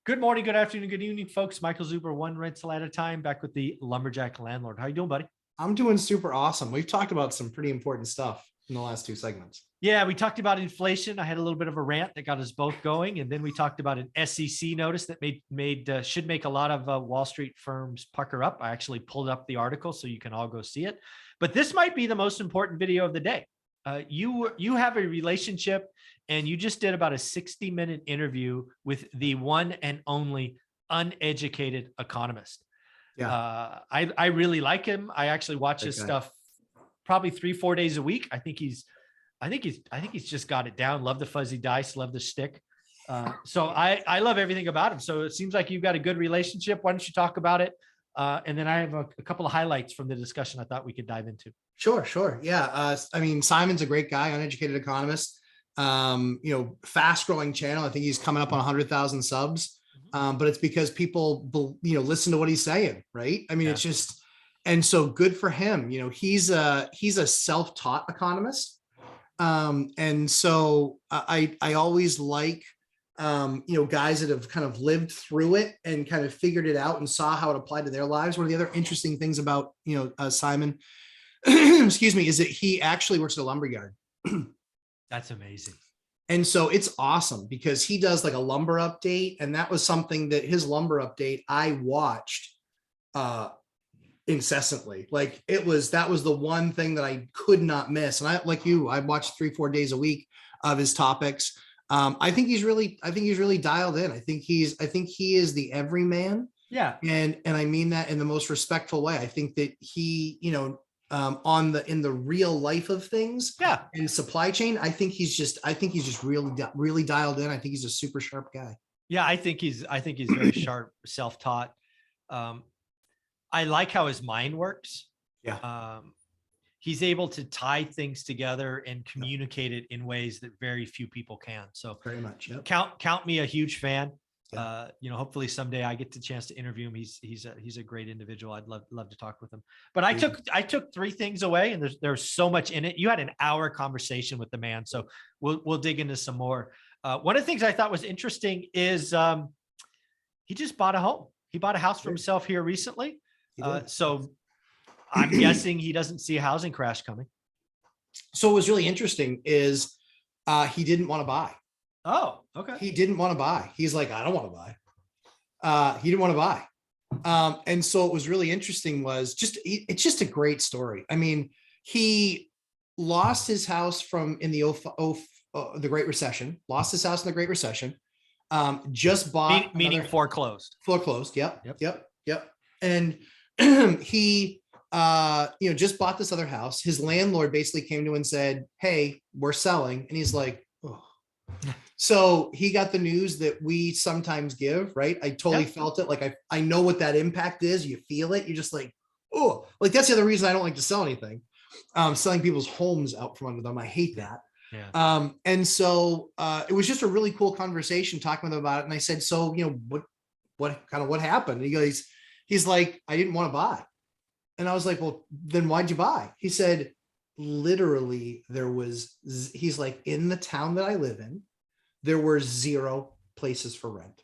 Good morning, good afternoon, good evening, folks. Michael Zuber, one rental at a time, back with the Lumberjack Landlord. How you doing, buddy? I'm doing super awesome. We've talked about some pretty important stuff in the last two segments. Yeah, we talked about inflation. I had a little bit of a rant that got us both going, and then we talked about an SEC notice that should make a lot of Wall Street firms pucker up. I actually pulled up the article so you can all go see it. But this might be the most important video of the day. You have a relationship, and you just did about a 60-minute interview with the one and only Uneducated Economist. Yeah. I really like him. I actually watch his stuff probably 3-4 days a week. I think he's just got it down. Love the fuzzy dice, love the stick. So I love everything about him. So it seems like you've got a good relationship. Why don't you talk about it? And then I have a couple of highlights from the discussion I thought we could dive into. Sure. Yeah. I mean, Simon's a great guy, Uneducated Economist. Fast growing channel. I think he's coming up on 100,000 subs. But it's because people, listen to what he's saying, right? I mean, It's just, and so good for him. He's a self-taught economist. And so I always like, guys that have kind of lived through it and kind of figured it out and saw how it applied to their lives. One of the other interesting things about, Simon, excuse me, is that he actually works at a lumberyard. That's amazing. And so it's awesome because he does like a lumber update. And that was something that his lumber update I watched incessantly. Like that was the one thing that I could not miss. And I watched 3-4 days a week of his topics. I think he's really dialed in. I think he is the everyman. Yeah. And I mean that in the most respectful way. I think that he, in the real life of things, in supply chain, I think he's just really dialed in. I think he's a super sharp guy. Yeah, I think he's very sharp, self-taught. I like how his mind works. Yeah. He's able to tie things together and communicate it in ways that very few people can. So very much. Yep. Count me a huge fan. Yeah. Hopefully someday I get the chance to interview him. He's a great individual. I'd love to talk with him. But I took 3 things away, and there's so much in it. You had an hour conversation with the man, so we'll dig into some more. One of the things I thought was interesting is he just bought a home. He bought a house for himself here recently. So I'm guessing he doesn't see a housing crash coming. So what was really interesting is he didn't want to buy. Oh, okay. He didn't want to buy. He's like, I don't want to buy. He didn't want to buy. And so what was really interesting was it's just a great story. I mean, he lost his house in the Great Recession, lost his house in the Great Recession, just bought. Meaning foreclosed. Foreclosed. Yep. And he, just bought this other house. His landlord basically came to him and said, hey, we're selling. And he's like, oh. So he got the news that we sometimes give, right? I totally felt it. Like I know what that impact is. You feel it. You're just like, oh, like that's the other reason I don't like to sell anything. Selling people's homes out from under them. I hate that. Yeah. And so it was just a really cool conversation talking with him about it. And I said, so, what happened? And he goes, he's like, I didn't want to buy. And I was like, well, then why'd you buy? He said, literally he's like, in the town that I live in, there were 0 places for rent.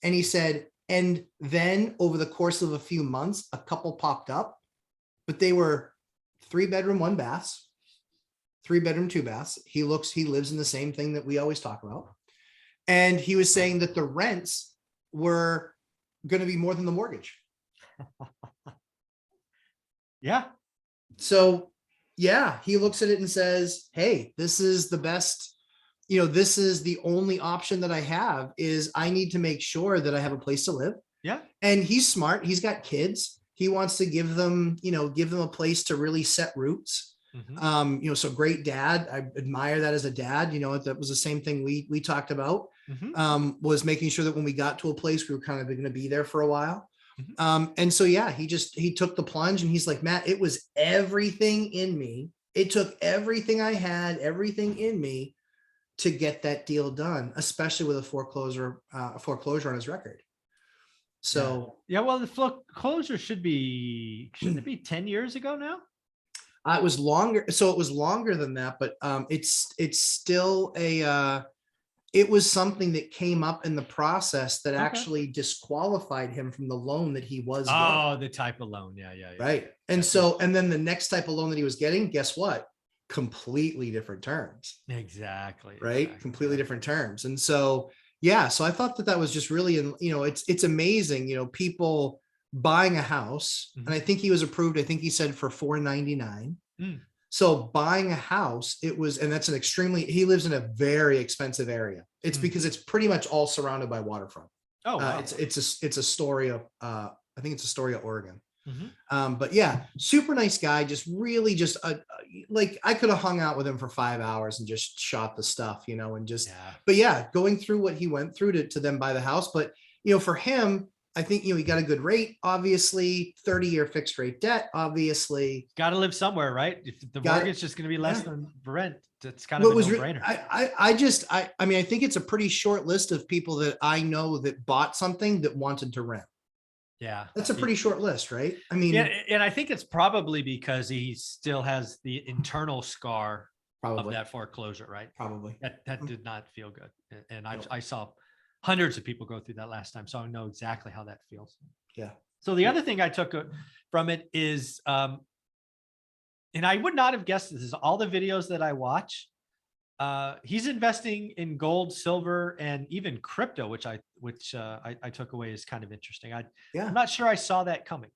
And he said, and then over the course of a few months, a couple popped up, but they were 3-bedroom, 1 bath, 3-bedroom, 2 baths. He lives in the same thing that we always talk about. And he was saying that the rents were going to be more than the mortgage. Yeah. So yeah, he looks at it and says, hey, this is the best, this is the only option that I have is I need to make sure that I have a place to live. Yeah. And he's smart. He's got kids. He wants to give them a place to really set roots. Mm-hmm. So great dad. I admire that as a dad. That was the same thing we talked about, was making sure that when we got to a place, we were kind of going to be there for a while. Mm-hmm. And so, yeah, he took the plunge and he's like, Matt, it was everything in me. It took everything I had, everything in me to get that deal done, especially with a foreclosure on his record. So, well, the foreclosure shouldn't it be 10 years ago now? It was longer. So it was longer than that, but it's still it was something that came up in the process that Okay. actually disqualified him from the loan that he was getting. Oh, the type of loan. Yeah. Right. And so, and then the next type of loan that he was getting, guess what? Completely different terms. Exactly. Right. Completely different terms. And so, yeah, so I thought that that was just really, it's amazing, people buying a house. And I think he was approved, I think he said for $499. So buying a house, and that's he lives in a very expensive area. It's because it's pretty much all surrounded by waterfront. Oh, wow. It's Astoria. I think it's Astoria, Oregon. But yeah, super nice guy. Just really like I could have hung out with him for 5 hours and just shot the stuff, but yeah, going through what he went through to then buy the house. But, for him, I think, he got a good rate, obviously 30-year fixed rate debt, obviously. Got to live somewhere, right? If the mortgage is going to be less than the rent, it's kind of a no-brainer. I mean, I think it's a pretty short list of people that I know that bought something that wanted to rent. Yeah. That's a pretty short list, right? I mean, yeah, and I think it's probably because he still has the internal scar of that foreclosure, right? Probably. That did not feel good. And I saw hundreds of people go through that last time, so I know exactly how that feels. Yeah. So the other thing I took from it is, and I would not have guessed this, is all the videos that I watch. He's investing in gold, silver, and even crypto, which I took away as kind of interesting. I'm not sure I saw that coming.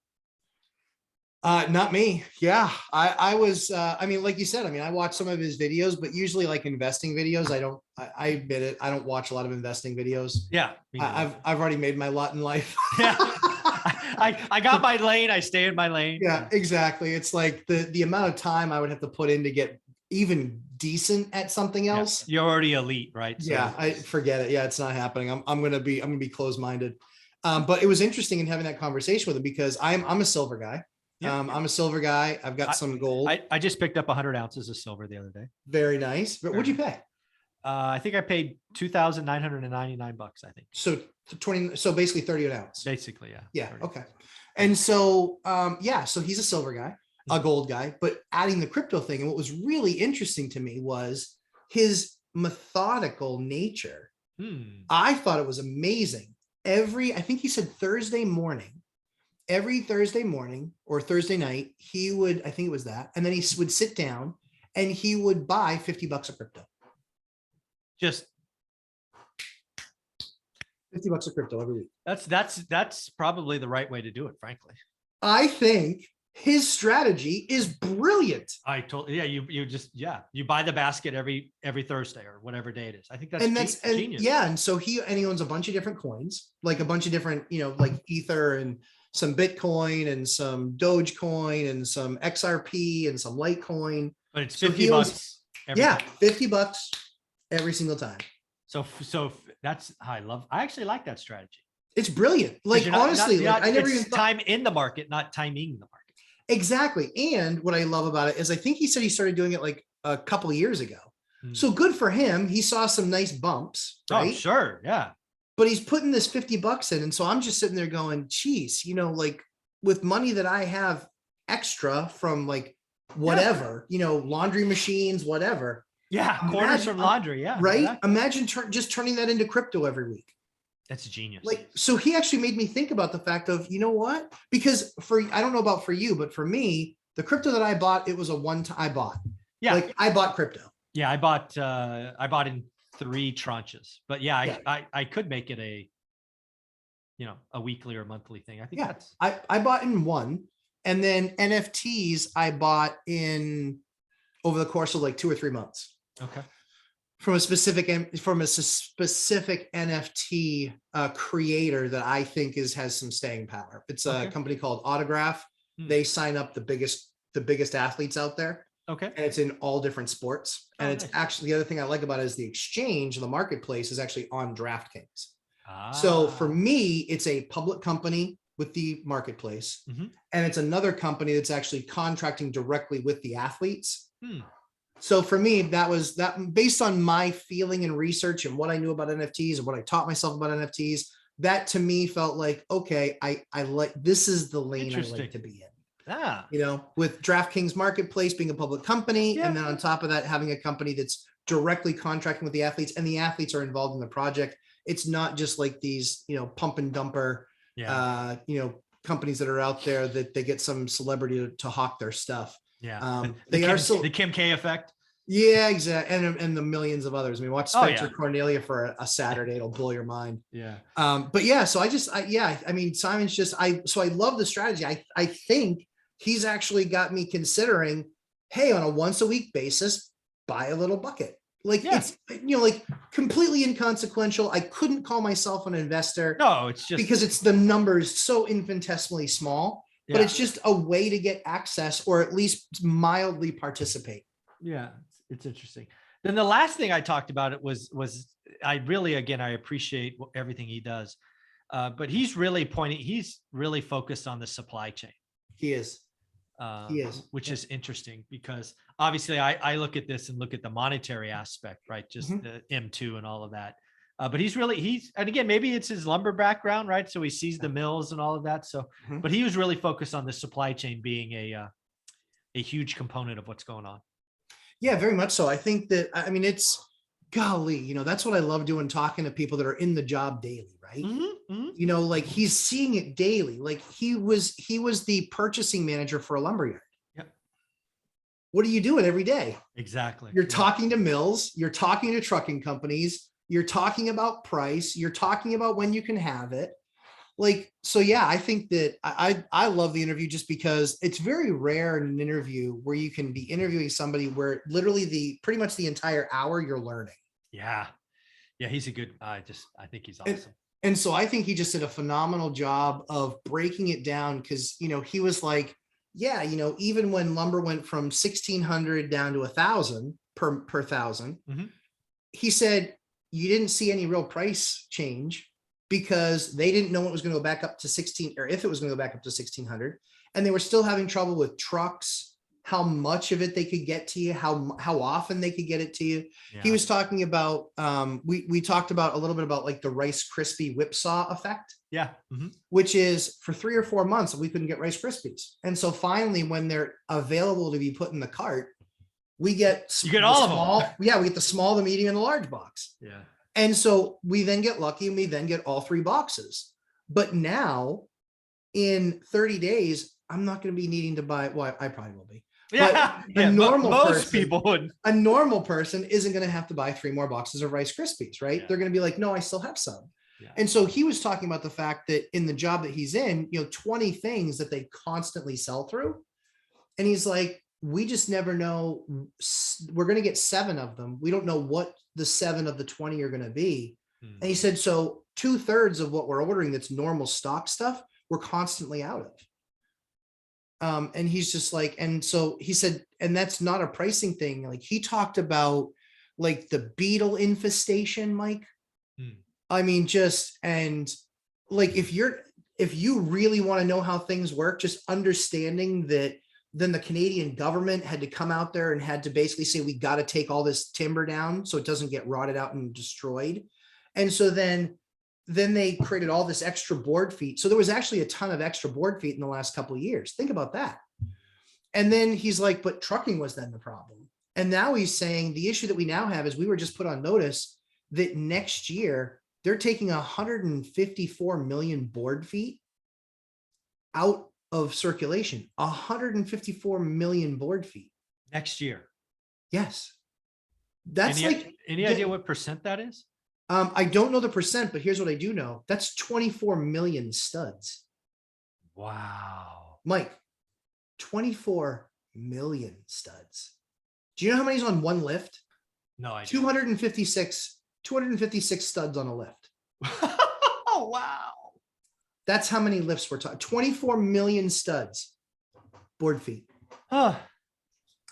Not me. Yeah. I was, I mean, like you said, I watched some of his videos, but usually like investing videos, I admit it. I don't watch a lot of investing videos. Yeah. I've already made my lot in life. Yeah. I got my lane. I stay in my lane. Yeah, exactly. It's like the amount of time I would have to put in to get even decent at something else. You're already elite, right? So yeah, I forget it. Yeah, it's not happening. I'm gonna be closed-minded. But it was interesting in having that conversation with him because I'm a silver guy. I'm a silver guy. I've got some gold. I just picked up 100 ounces of silver the other day. Very nice. But what'd you pay? I think I paid $2,999. I think. So 20. So basically 30 an ounce. Basically, yeah. Yeah. Okay. And so so he's a silver guy, a gold guy, but adding the crypto thing. And what was really interesting to me was his methodical nature. I thought it was amazing. I think he said every Thursday morning or Thursday night, he would, I think it was that. And then he would sit down and he would buy $50 of crypto. Just $50 of crypto every week. That's probably the right way to do it, frankly. I think his strategy is brilliant. You buy the basket every Thursday or whatever day it is. I think that's genius. Yeah. And so he owns a bunch of different coins, like a bunch of different, like Ether and some Bitcoin and some Dogecoin and some XRP and some Litecoin. But it's $50. Yeah, $50 every single time. So that's I actually like that strategy. It's brilliant. Like honestly, I never even thought time in the market, not timing the market. Exactly. And what I love about it is I think he said he started doing it like a couple of years ago. So good for him. He saw some nice bumps, right? Oh, sure. Yeah. But he's putting this $50 in. And so I'm just sitting there going, geez, like with money that I have extra from like whatever, laundry machines, whatever. Yeah. Quarters from laundry. Yeah. Right. Exactly. Imagine just turning that into crypto every week. That's genius. Like, so he actually made me think about the fact of, you know what? Because I don't know about for you, but for me, the crypto that I bought, it was a one-time I bought. Yeah. Like I bought crypto. Yeah. I bought in 3 tranches, but yeah. I could make it a weekly or monthly thing. I think I bought in one, and then NFTs I bought in over the course of like 2 or 3 months. Okay. From a specific NFT creator that I think has some staying power. It's a company called Autograph. They sign up the biggest athletes out there. Okay. And it's in all different sports. And it's actually, the other thing I like about it is the exchange, the marketplace is actually on DraftKings. So for me, it's a public company with the marketplace. And it's another company that's actually contracting directly with the athletes. So for me, that was based on my feeling and research and what I knew about NFTs and what I taught myself about NFTs, that to me felt like, okay, I like, this is the lane I like to be in. With DraftKings Marketplace being a public company. And then on top of that, having a company that's directly contracting with the athletes, and the athletes are involved in the project. It's not just like these, pump and dumper, companies that are out there that they get some celebrity to hawk their stuff. Yeah. They are still the Kim K effect. Yeah, exactly. And the millions of others. I mean, watch Oh, Spencer yeah. Cornelia for a Saturday. It'll blow your mind. Yeah. But yeah, so I mean, Simon's so I love the strategy. I think he's actually got me considering, hey, on a once a week basis, buy a little bucket. Like it's, like completely inconsequential. I couldn't call myself an investor. No, it's just because it's the numbers so infinitesimally small, but it's just a way to get access or at least mildly participate. Yeah, it's interesting. Then the last thing I talked about it was I really, again, I appreciate everything he does, but he's really focused on the supply chain. He is, which is interesting because obviously I look at this and look at the monetary aspect, right? Just the M2 and all of that. But and again, maybe it's his lumber background, right? So he sees the mills and all of that. So, but he was really focused on the supply chain being a huge component of what's going on. Yeah, very much so. I think that, I mean, it's golly, that's what I love doing, talking to people that are in the job daily, right? Like he's seeing it daily. Like he was the purchasing manager for a lumberyard. Yep. What are you doing every day? Exactly. You're talking to mills, you're talking to trucking companies, you're talking about price, you're talking about when you can have it. Like, so yeah, I think that I love the interview just because it's very rare in an interview where you can be interviewing somebody where literally pretty much the entire hour you're learning. Yeah. Yeah. He's a good, I think he's awesome. And so I think he just did a phenomenal job of breaking it down. Cause he was like, yeah, even when lumber went from 1,600 down to 1,000 per 1,000, he said, you didn't see any real price change, because they didn't know it was going to go back up to 16, or if it was going to go back up to 1,600, and they were still having trouble with trucks, how much of it they could get to you, how often they could get it to you. Yeah. He was talking about, we talked about a little bit about like the Rice Krispie whipsaw effect. Yeah. Which is for 3 or 4 months, we couldn't get Rice Krispies. And so finally, when they're available to be put in the cart, you get all of them. Yeah. We get the small, the medium, and the large box. Yeah. And so we then get lucky and we then get all 3 boxes. But now in 30 days, I'm not going to be needing to buy, well, I probably will be. Yeah, a normal most people would. A normal person isn't going to have to buy 3 more boxes of Rice Krispies, right? Yeah. They're going to be like, no, I still have some. Yeah. And so he was talking about the fact that in the job that he's in, 20 things that they constantly sell through. And he's like, we just never know. We're going to get 7 of them. We don't know what the 7 of the 20 are going to be. And he said, so 2/3 of what we're ordering that's normal stock stuff, we're constantly out of. And he's just like, and so he said, and that's not a pricing thing. Like he talked about like the beetle infestation, Mike. I mean, and like, if you really want to know how things work, just understanding that then the Canadian government had to come out there and had to basically say, we got to take all this timber down so it doesn't get rotted out and destroyed. And so then they created all this extra board feet. So there was actually a ton of extra board feet in the last couple of years. Think about that. And then he's like, but trucking was then the problem. And now he's saying the issue that we now have is we were just put on notice that next year they're taking 154 million board feet out of circulation. 154 million board feet next year. Yes. That's any idea what percent that is? I don't know the percent, but here's what I do know. That's 24 million studs. Wow. Mike, 24 million studs. Do you know how many's on one lift? No idea. 256 studs on a lift. Oh, wow. That's how many lifts we're talking. 24 million studs, board feet. Huh.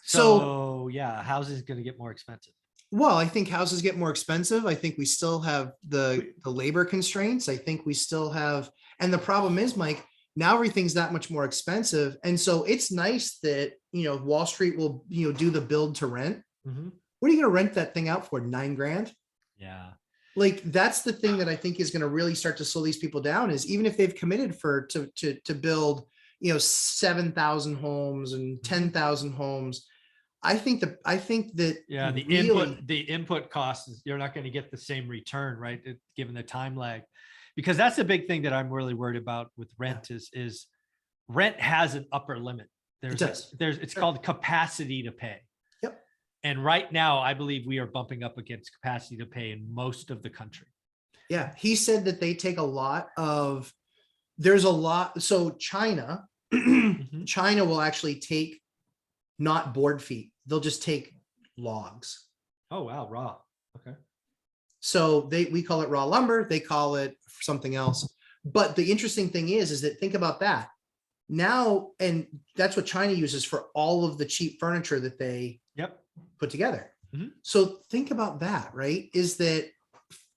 So yeah, houses going to get more expensive. Well, I think houses get more expensive. I think we still have the labor constraints. I think we still have, and the problem is, Mike, now everything's that much more expensive. And so it's nice that, Wall Street will, do the build to rent. What are you going to rent that thing out for? $9,000? Yeah. Like, that's the thing that I think is going to really start to slow these people down, is even if they've committed to build, 7,000 homes and 10,000 homes, I think that Yeah, the really, input cost is you're not going to get the same return, right? Given the time lag, because that's a big thing that I'm really worried about with rent is rent has an upper limit. it does. It's called capacity to pay. Yep. And right now, I believe we are bumping up against capacity to pay in most of the country. Yeah. He said that they take a lot of, there's a lot. So China, Mhm. China will actually take not board feet. They'll just take logs. Oh, wow. Raw. Okay. So we call it raw lumber. They call it something else. But the interesting thing is that think about that now. And that's what China uses for all of the cheap furniture that they Yep. put together. Mhm. So think about that, right? Is that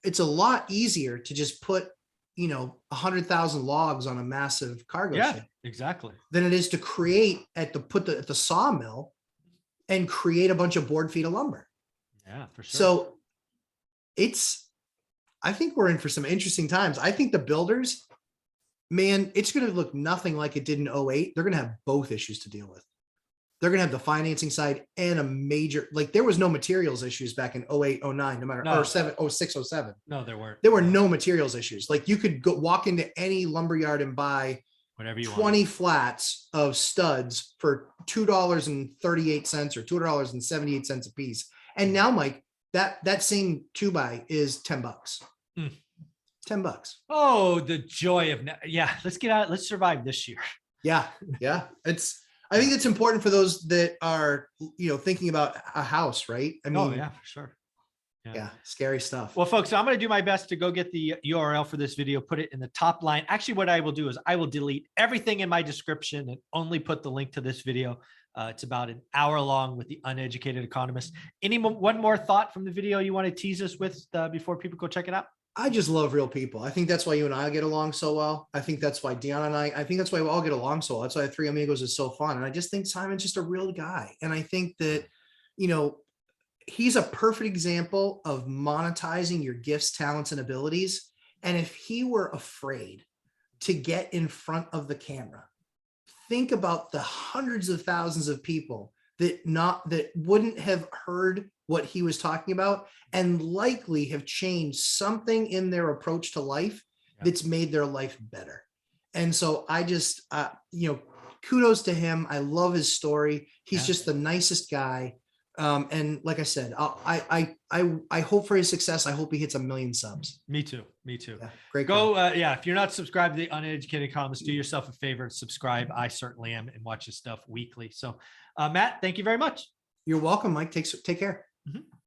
it's a lot easier to just put, 100,000 logs on a massive cargo Yeah, ship exactly. than it is to create at the sawmill and create a bunch of board feet of lumber. Yeah, for sure. So I think we're in for some interesting times. I think the builders, man, it's going to look nothing like it did in 08. They're going to have both issues to deal with. They're going to have the financing side and a major, like there was no materials issues back in 08, 09, no matter, No. or 06, 07. No, there weren't. There were no materials issues. Like you could walk into any lumberyard and buy Whatever you 20 want. flats of studs for $2.38 or $2.78 a piece. And now, Mike, that same 2x is $10. Mm. $10. Oh, the joy of yeah. Let's get out. Let's survive this year. Yeah, yeah. I think it's important for those that are, thinking about a house, right? I mean, Oh yeah, for sure. Yeah, scary stuff. Well, folks, I'm going to do my best to go get the URL for this video, put it in the top line. Actually, what I will do is I will delete everything in my description and only put the link to this video. It's about an hour long with the Uneducated Economist. One more thought from the video you want to tease us with before people go check it out? I just love real people. I think that's why you and I get along so well. I think that's why Dion and I think that's why we all get along so well. That's why Three Amigos is so fun. And I just think Simon's just a real guy. And I think that, he's a perfect example of monetizing your gifts, talents, and abilities. And if he were afraid to get in front of the camera, think about the hundreds of thousands of people that wouldn't have heard what he was talking about and likely have changed something in their approach to life that's made their life better. And so I just, kudos to him. I love his story. He's just the nicest guy. And like I said, I hope for his success. I hope he hits 1 million subs. Me too. Yeah, great. If you're not subscribed to the Uneducated Economist, do yourself a favor and subscribe. I certainly am, and watch his stuff weekly. So, Matt, thank you very much. You're welcome, Mike. Take care.